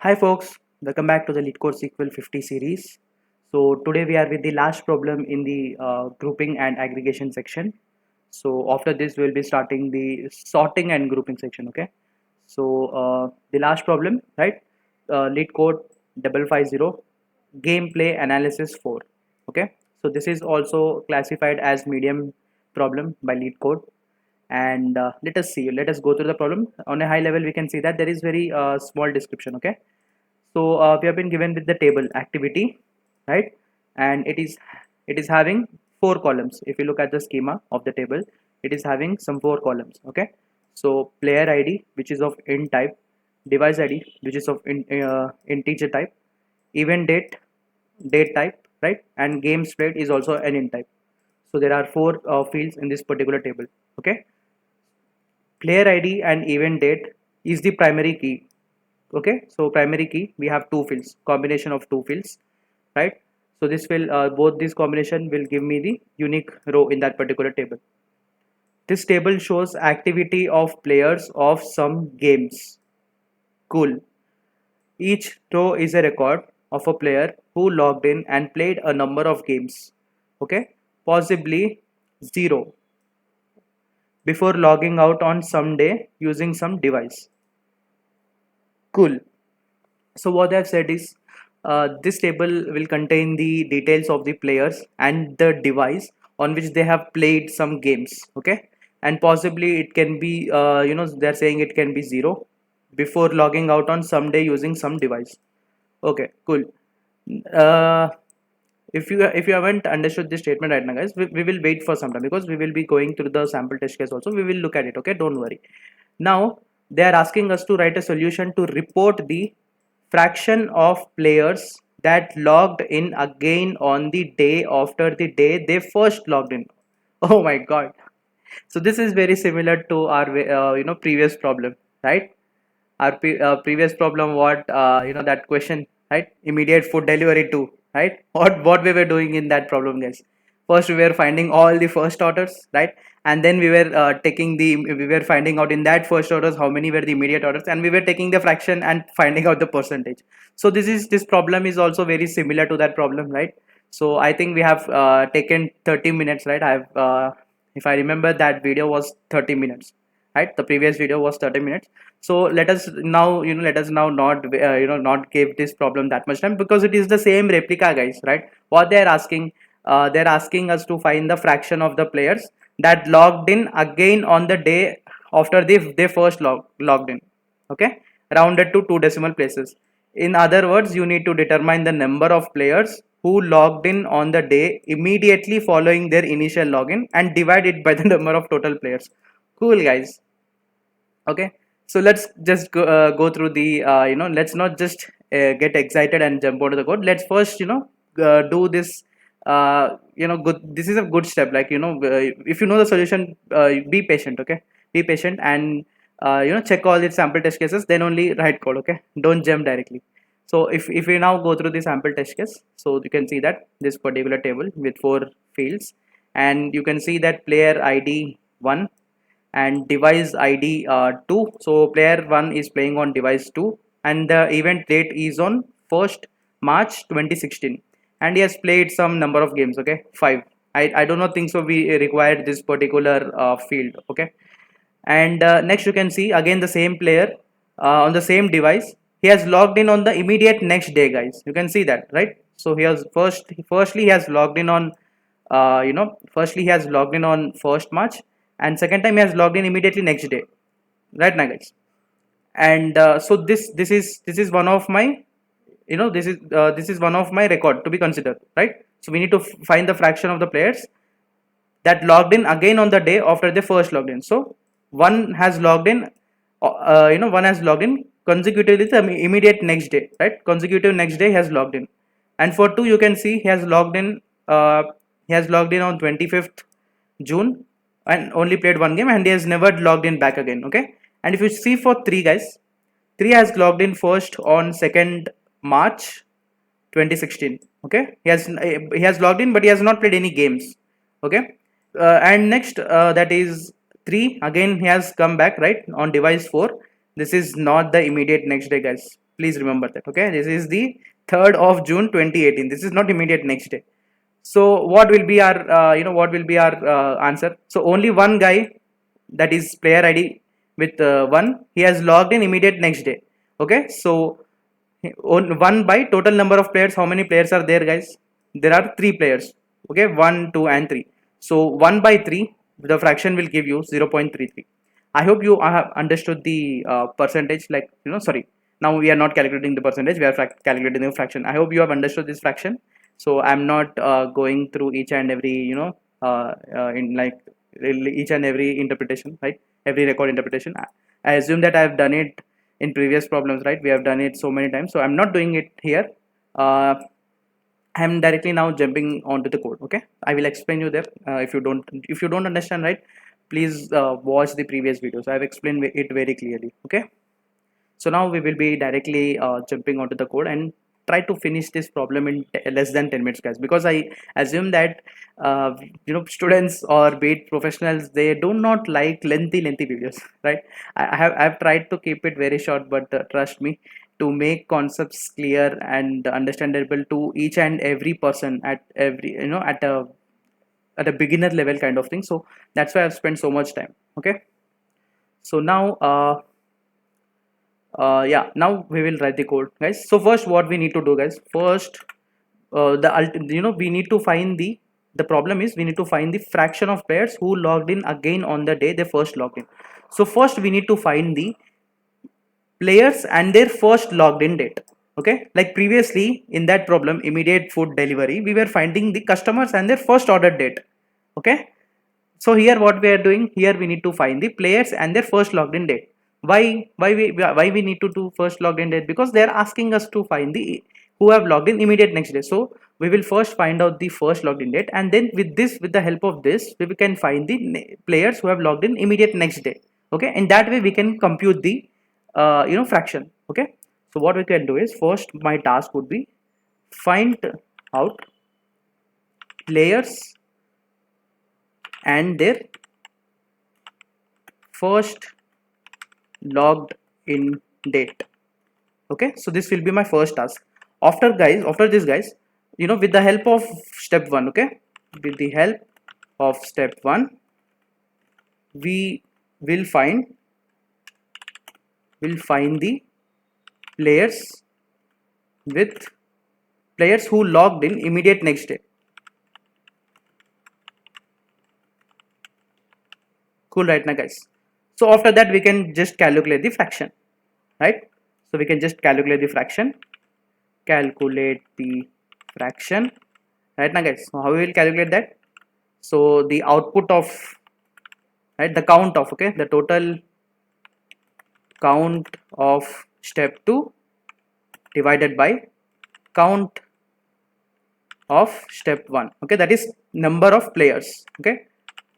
Hi folks, welcome back to the LeetCode SQL 50 series. So today we are with the last problem in the grouping and aggregation section. So after this we'll be starting the sorting and grouping section. Okay. So the last problem, right? LeetCode 550 gameplay analysis 4. Okay. So this is also classified as medium problem by LeetCode. And let us go through the problem. On a high level we can see that there is very small description. Okay. So we have been given with the table activity, right? And it is having four columns. If you look at the schema of the table, it is having some four columns. Okay. So player ID, which is of int type, device ID, which is of integer type, event date type, right? And games played is also an int type. So there are four fields in this particular table. Okay. Player ID and event date is the primary key. Okay, so primary key, we have two fields, combination of two fields, right? So this will both this combination will give me the unique row in that particular table. This table shows activity of players of some games. Cool. Each row is a record of a player who logged in and played a number of games. Okay, possibly 0 before logging out on some day using some device. Cool. So what I've said is this table will contain the details of the players and the device on which they have played some games. Okay, and possibly it can be they're saying it can be 0 before logging out on some day using some device. Okay, cool. uh, if you haven't understood this statement right now, guys, we will wait for some time because we will be going through the sample test case also. We will look at it. Okay, don't worry. Now they are asking us to write a solution to report the fraction of players that logged in again on the day after the day they first logged in. Oh my god. So this is very similar to our previous problem, right? Our previous problem, what that question, right? Immediate food delivery to, right? What we were doing in that problem, guys? First we were finding all the first orders, right? And then we were finding out in that first orders how many were the immediate orders, and we were taking the fraction and finding out the percentage. So this problem is also very similar to that problem, right? So I think we have taken 30 minutes, right? If I remember, that video was 30 minutes, right? The previous video was 30 minutes. So let us now not give this problem that much time, because it is the same replica, guys, right? What they're asking us to find the fraction of the players that logged in again on the day after they first logged in. Okay, rounded to two decimal places. In other words, you need to determine the number of players who logged in on the day immediately following their initial login and divide it by the number of total players. Cool, guys. Okay, so let's just go through the let's not just get excited and jump onto the code. Let's first do this. Good, this is a good step. Like, if you know the solution, be patient. Okay, be patient and check all the sample test cases, then only write code. Okay, don't jump directly. So if we now go through the sample test case, so you can see that this particular table with four fields, and you can see that player ID 1 and device ID 2. So player 1 is playing on device 2, and the event date is on 1st March 2016, and he has played some number of games. Okay, 5. I do not think so we required this particular field. Okay, and next you can see again the same player on the same device. He has logged in on the immediate next day, guys. You can see that, right? So he has firstly he has logged in on firstly he has logged in on 1st March, and second time he has logged in immediately next day, right now, guys. And so this is one of my this is one of my record to be considered, right? So we need to find the fraction of the players that logged in again on the day after they first logged in. So one has logged in one has logged in consecutively the immediate next day, right? Consecutive next day he has logged in. And for 2, you can see he has logged in on 25th June and only played one game, and he has never logged in back again. Okay, and if you see for 3, guys, 3 has logged in first on 2nd March 2016. Okay, he has logged in, but he has not played any games. Okay, and next that is 3, again he has come back, right, on device 4. This is not the immediate next day, guys. Please remember that. Okay, this is the 3rd of June 2018. This is not immediate next day. So what will be our what will be our answer? So only one guy, that is player ID with 1, he has logged in immediate next day. Okay, so on 1 by total number of players. How many players are there, guys? There are 3 players. Okay, 1, 2 and 3. So 1 by 3, the fraction will give you 0.33. I hope you have understood the percentage, like, sorry, now we are not calculating the percentage, we are calculating the fraction. I hope you have understood this fraction. So I'm not going through each and every in like each and every interpretation, right? Every record interpretation. I assume that I have done it in previous problems, right? We have done it so many times, so I'm not doing it here. I'm directly now jumping onto the code. Okay, I will explain you there. If you don't understand, right, please watch the previous videos. I've explained it very clearly. Okay, so now we will be directly jumping onto the code and try to finish this problem in less than 10 minutes, guys, because I assume that students or be it professionals, they do not like lengthy videos, right? I've tried to keep it very short, but trust me, to make concepts clear and understandable to each and every person at every at a beginner level kind of thing. So that's why I've spent so much time. Okay, so now yeah, now we will write the code, guys. So first what we need to do, guys, first we need to find the problem is we need to find the fraction of players who logged in again on the day they first logged in. So first we need to find the players and their first logged in date. Okay, like previously in that problem, immediate food delivery, we were finding the customers and their first order date. Okay, so here what we are doing, here we need to find the players and their first logged in date. Why we need to do first logged in date? Because they are asking us to find the who have logged in immediate next day. So we will first find out the first logged in date, and then with the help of this, we can find the players who have logged in immediate next day. Okay, and that way we can compute the fraction. Okay, so what we can do is, first my task would be find out players and their first logged in date. Okay, so this will be my first task. After this, guys, with the help of step 1, okay, with the help of step 1, we will find the players who logged in immediate next day. Cool, right now, guys? So after that, we can just calculate the fraction, right? So we can just calculate the fraction. Calculate the fraction, right now, guys? So how we will calculate that? So the output of, right, the count of, okay, the total count of step 2 divided by count of step 1. Okay, that is number of players. Okay,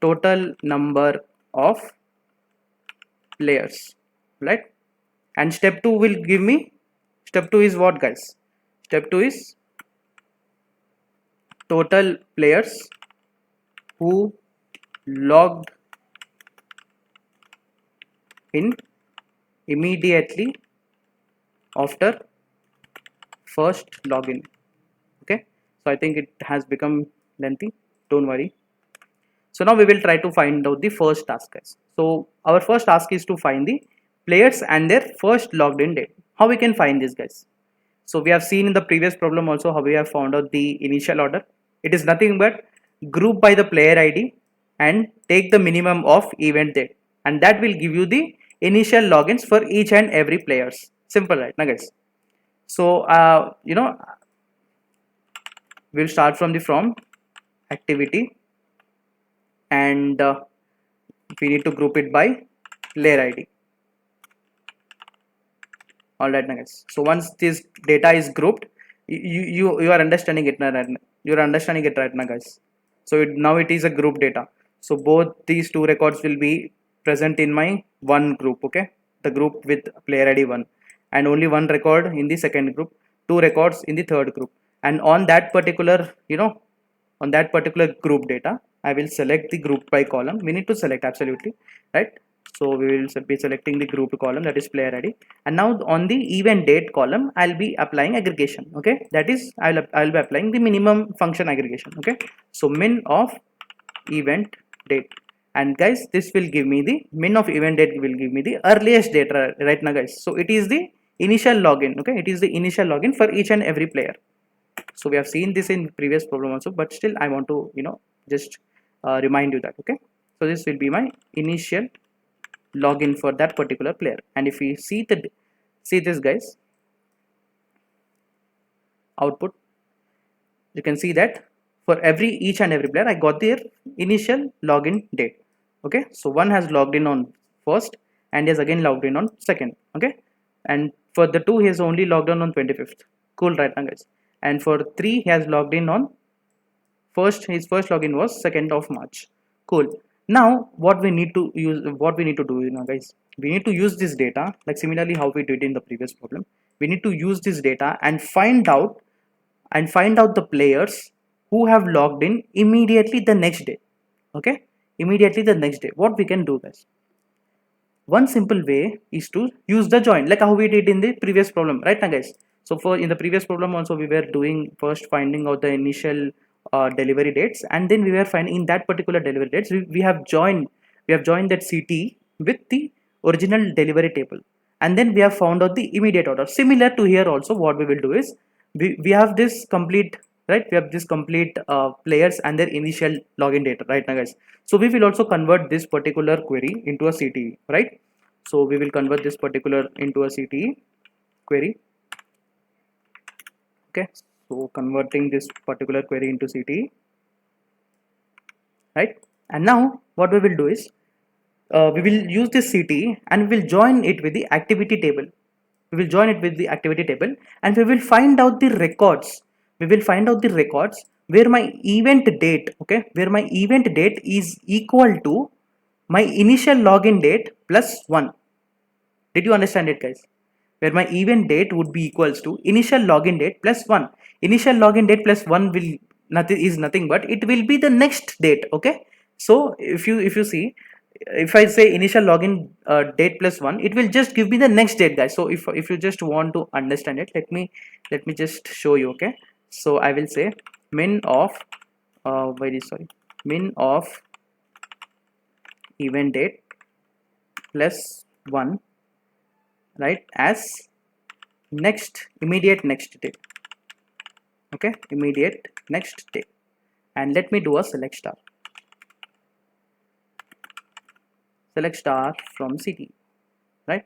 total number of players, right? And step 2 will give me, step 2 is what, guys? Step 2 is total players who logged in immediately after first login. Okay, so I think it has become lengthy, don't worry. So now we will try to find out the first task, guys. So our first task is to find the players and their first logged in date. How we can find this, guys? So we have seen in the previous problem also how we have found out the initial order. It is nothing but group by the player ID and take the minimum of event date, and that will give you the initial logins for each and every players. Simple, right now, guys? So we'll start from the from activity, and we need to group it by player ID. All right, guys. So once this data is grouped, you are understanding it now, right? You're understanding it right now, guys. So now it is a group data. So both these two records will be present in my one group. Okay, the group with player ID 1, and only one record in the second group, 2 records in the third group. And on that particular group data, I will select the group by column. We need to select, absolutely, right? So we will be selecting the group column, that is player id, and now on the event date column I'll be applying aggregation. Okay, that is I'll be applying the minimum function aggregation. Okay, so min of event date, and guys this will give me the min of event date will give me the earliest date right now guys. So it is the initial login. Okay, it is the initial login for each and every player. So we have seen this in previous problem also, but still I want to just remind you that. Okay, so this will be my initial login for that particular player. And if we see this guys, output, you can see that for each and every player I got their initial login date. Okay, so one has logged in on first and he has again logged in on second. Okay, and for the two he has only logged in on 25th. Cool, right now guys. And for 3 he has logged in on his first login was 2nd of March. Cool. Now what we need to do guys, we need to use this data like similarly how we did in the previous problem. We need to use this data and find out the players who have logged in immediately the next day. Okay, immediately the next day. What we can do guys, one simple way is to use the join, like how we did in the previous problem, right now guys. So for in the previous problem also we were doing first finding out the initial delivery dates, and then we were finding in that particular delivery dates we have joined that CT with the original delivery table, and then we have found out the immediate order. Similar to here also, what we will do is we have this complete, right, we have this complete players and their initial login data right now guys. So we will also convert this particular query into a CTE, right? So we will convert this particular into a CTE query. Okay, so converting this particular query into CTE, right? And now what we will do is we will use this CTE and we will join it with the activity table. We will join it with the activity table and we will find out the records. We will find out the records where my event date, okay, where my event date is equal to my initial login date plus 1. Did you understand it guys? Where my event date would be equals to initial login date plus 1. Initial login date plus 1 is nothing but it will be the next date. Okay, so if you see, if I say initial login date plus 1, it will just give me the next date guys. So if you just want to understand it, let me just show you. Okay, so I will say min of min of event date plus 1, right, as immediate next day. Okay, immediate next day, and let me do a select star from CT, right?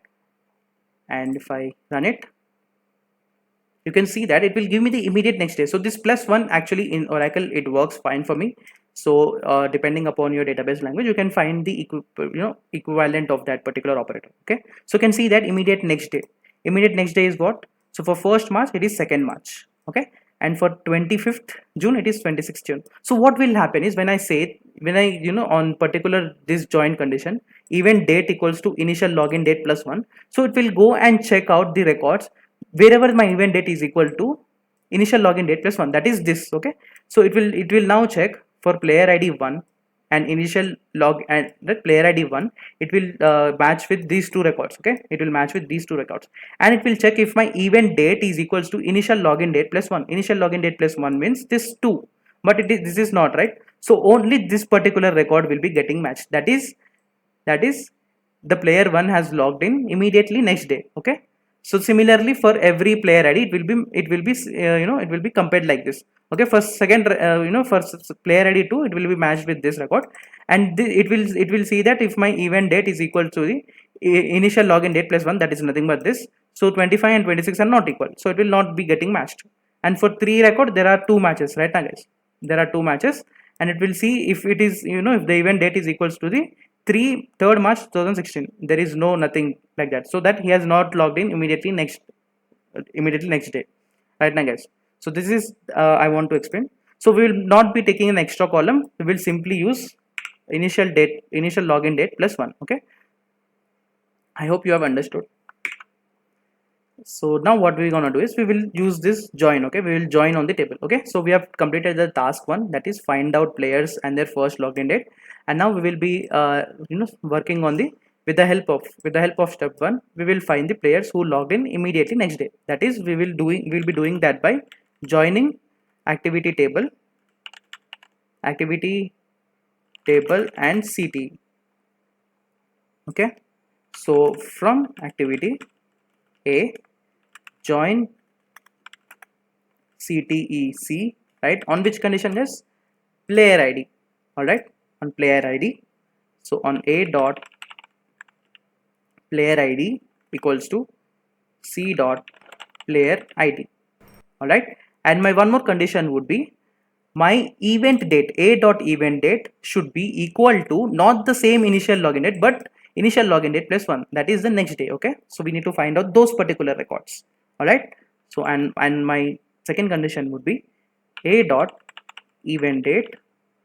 And if I run it, you can see that it will give me the immediate next day. So this plus 1 actually in Oracle it works fine for me. So depending upon your database language, you can find the equivalent of that particular operator. Okay, so you can see that immediate next day is what? So for 1st March it is 2nd March. Okay, and for 25th June it is 26th June. So what will happen is when I on particular this join condition, event date equals to initial login date plus 1, so it will go and check out the records wherever my event date is equal to initial login date plus 1, that is this. Okay, so it will now check for player ID 1 and initial log and that player ID 1, it will match with these two records. Okay, it will match with these two records, and it will check if my event date is equals to initial login date plus 1. Initial login date plus 1 means this 2, but this is not, right? So only this particular record will be getting matched, that is the player 1 has logged in immediately next day. Okay, so similarly for every player ID it will be compared like this. Okay, for second for player ID 2 it will be matched with this record, and it will see that if my event date is equal to the initial login date plus 1, that is nothing but this. So 25 and 26 are not equal, so it will not be getting matched. And for 3 record there are 2 matches, right now guys, there are 2 matches, and it will see if it is if the event date is equals to the 3rd March 2016, there is nothing like that, so that he has not logged in immediately next day, right now guys. So this is I want to explain. So we will not be taking an extra column, we will simply use initial login date plus 1. Okay, I hope you have understood. So now what we're gonna do is we will use this join. Okay, we will join on the table. Okay, so we have completed the task 1, that is find out players and their first login date, and now we will be working on the with the help of step 1, we will find the players who logged in immediately next day. That is, we'll be doing that by joining activity table activity table and CT. Okay, so from activity A, join CTEC, right? On which condition is player ID. All right, on player ID. So on A dot player ID equals to C dot player ID. All right, and my one more condition would be my event date, A dot event date should be equal to not the same initial login date, but initial login date plus 1, that is the next day. Okay, so we need to find out those particular records. All right, so and my second condition would be A dot event date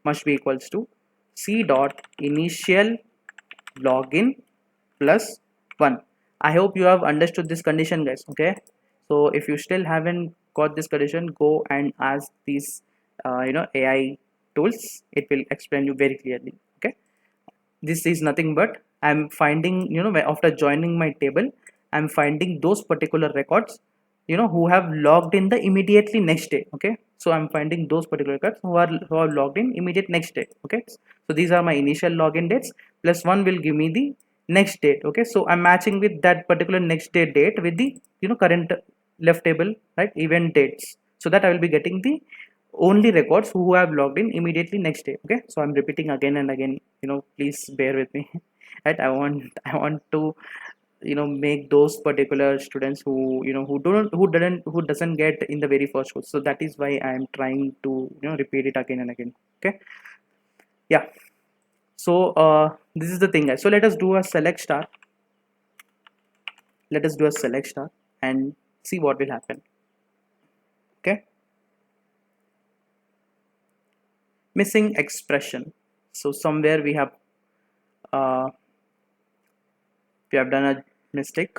must be equals to C dot initial login plus 1. I hope you have understood this condition, guys. Okay, so if you still haven't got this condition, go and ask these AI tools. It will explain you very clearly. Okay, this is nothing but I'm finding, after joining my table, I'm finding those particular records, who have logged in the immediately next day. Okay, so I'm finding those particular records who are logged in immediate next day. Okay, so these are my initial login dates, plus 1 will give me the next date. Okay, so I'm matching with that particular next day date with the current left table, right, event dates, so that I will be getting the only records who have logged in immediately next day. Okay, so I'm repeating again and again, please bear with me. Right, I want to make those particular students who who doesn't get in the very first course, so that is why I am trying to repeat it again and again. Okay, yeah, so this is the thing, guys. So let us do a select star. And see what will happen. Okay, missing expression. So somewhere uh, we have done a mistake,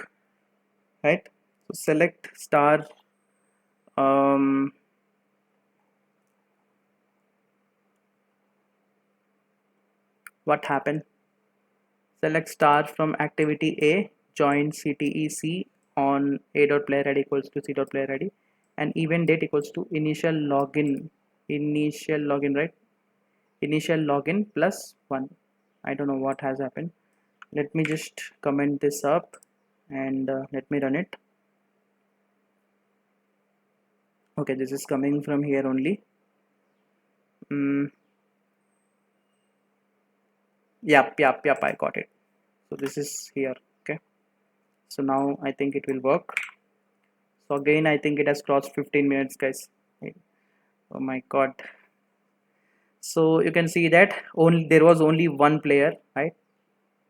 right? So select star, what happened? Select star from activity A, join CTEC on A dot player ID equals to C dot player ID, and event date equals to initial login, right? Initial login plus 1. I don't know what has happened. Let me just comment this up and let me run it. Okay, this is coming from here only. Yep, I got it. So this is here. Okay, so now I think it will work. So again, I think it has crossed 15 minutes, guys. Oh my god. So you can see that there was only one player, right?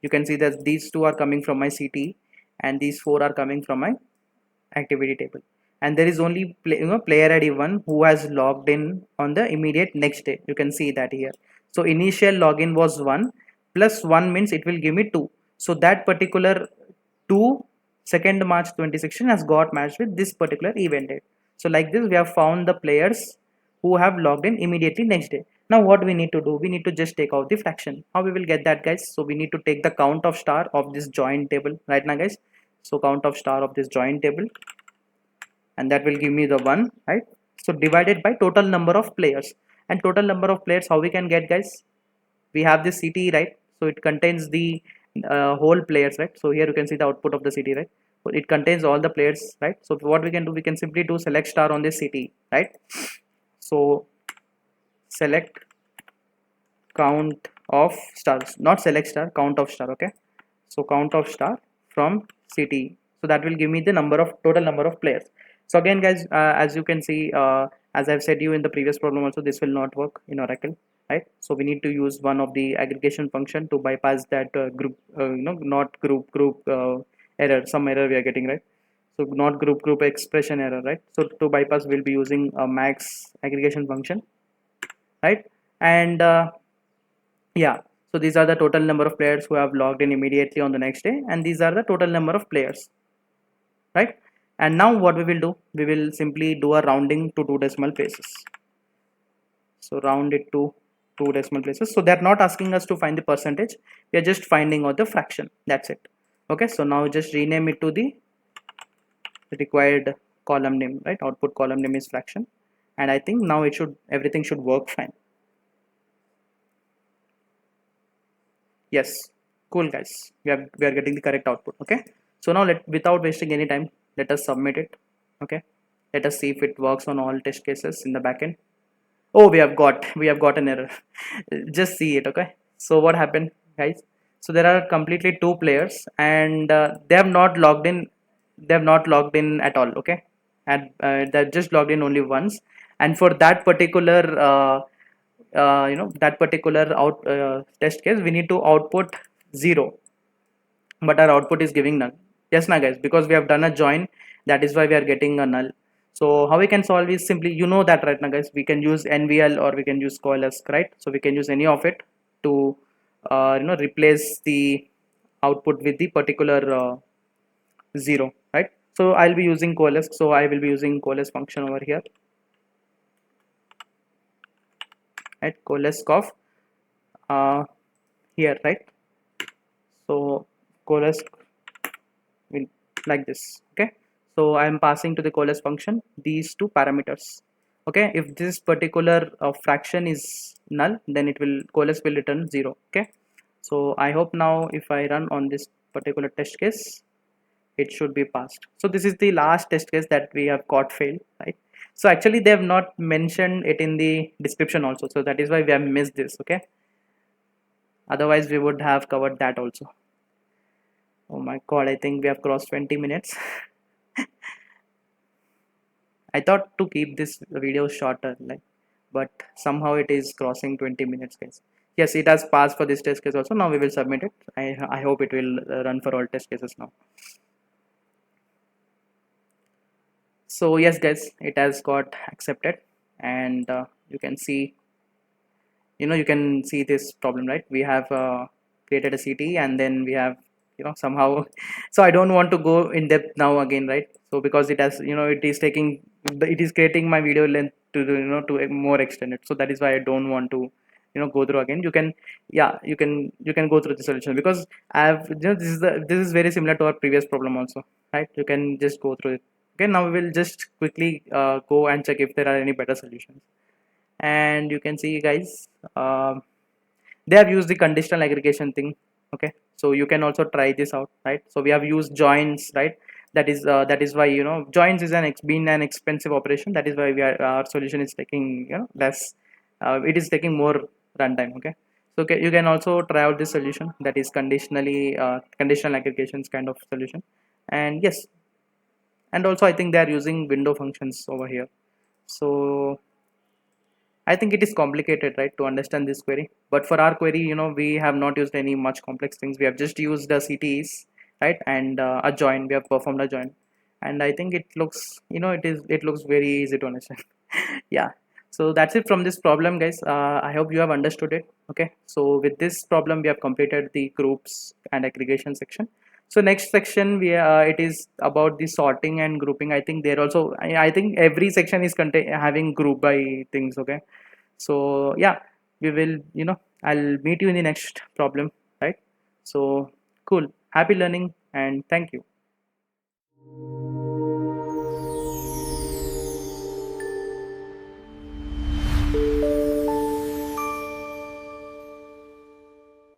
You can see that these two are coming from my CT and these 4 are coming from my activity table, and there is only player ID 1 who has logged in on the immediate next day. You can see that here. So initial login was 1 plus 1 means it will give me 2. So that particular 2 2nd March 2016 has got matched with this particular event date. So like this, we have found the players who have logged in immediately next day. Now what we need to do, we need to just take out the fraction. How we will get that, guys? So we need to take the count of star of this join table right now, guys. So count of star of this join table, and that will give me the 1, right? So divided by total number of players, and total number of players, how we can get, guys? We have this CT, right? So it contains the whole players, right? So here you can see the output of the CT, right? So it contains all the players, right? So what we can do, we can simply do select star on this CT, right? So select count of stars, not select star, count of star. Okay, so count of star from CT, so that will give me the total number of players. So again, guys, as you can see, as I've said you in the previous problem also, this will not work in Oracle, right? So we need to use one of the aggregation function to bypass that group, not group error, some error we are getting, right? So not group expression error, right? So to bypass, we'll be using a max aggregation function, right? And yeah, so these are the total number of players who have logged in immediately on the next day, and these are the total number of players, right? And now what we will do, we will simply do a rounding to 2 decimal places. So round it to two decimal places. So they're not asking us to find the percentage, we are just finding out the fraction, that's it. Okay, so now just rename it to the required column name, right? Output column name is fraction, and I think now everything should work fine. Yes, cool guys, we are getting the correct output. Okay, so now without wasting any time, let us submit it. Okay, let us see if it works on all test cases in the backend. Oh, we have got an error. Just see it. Okay, so what happened, guys? So there are completely two players, and they have not logged in at all. Okay, and they're just logged in only once, and for that particular that particular test case, we need to output 0, but our output is giving null. Yes, na guys, because we have done a join, that is why we are getting a null. So how we can solve is simply, you know that right now guys, we can use NVL or we can use coalesce, right? So we can use any of it to replace the output with the particular 0, right? So I'll be using coalesce, so I will be using coalesce function over here, right? Coalesce of here, right? So coalesce like this. Okay, so I am passing to the coalesce function these two parameters. Okay, if this particular fraction is null, then coalesce will return 0. Okay, so I hope now if I run on this particular test case, it should be passed. So this is the last test case that we have got failed, right? So actually they have not mentioned it in the description also, so that is why we have missed this. Okay, otherwise we would have covered that also. Oh my god, I think we have crossed 20 minutes. I thought to keep this video shorter, like, but somehow it is crossing 20 minutes, guys. Yes, it has passed for this test case also. Now we will submit it. I hope it will run for all test cases now. So yes, guys, it has got accepted, and you can see, you can see this problem, right? We have created a CT, and then we have, somehow. So I don't want to go in depth now again, right? So because it has, it is creating my video length to to a more extended. So that is why I don't want to go through again. You can, yeah, you can go through the solution, because I have, this is very similar to our previous problem also, right? You can just go through it. Okay, now we will just quickly go and check if there are any better solutions. And you can see, guys, they have used the conditional aggregation thing. Okay, so you can also try this out, right? So we have used joins, right? That is why, joins is been an expensive operation. That is why our solution is taking, less, it is taking more runtime. Okay, so okay, you can also try out this solution, that is conditional aggregations kind of solution. And yes, and also I think they are using window functions over here. So I think it is complicated, right, to understand this query. But for our query, we have not used any much complex things. We have just used the CTEs, right, and a join. We have performed a join, and I think it looks, it looks very easy to understand. Yeah. So that's it from this problem, guys. I hope you have understood it. Okay. So with this problem, we have completed the groups and aggregation section. So next section, it is about the sorting and grouping. I think there also, I think every section is having group by things. Okay, so yeah, we will, I'll meet you in the next problem, right? So cool, happy learning, and thank you.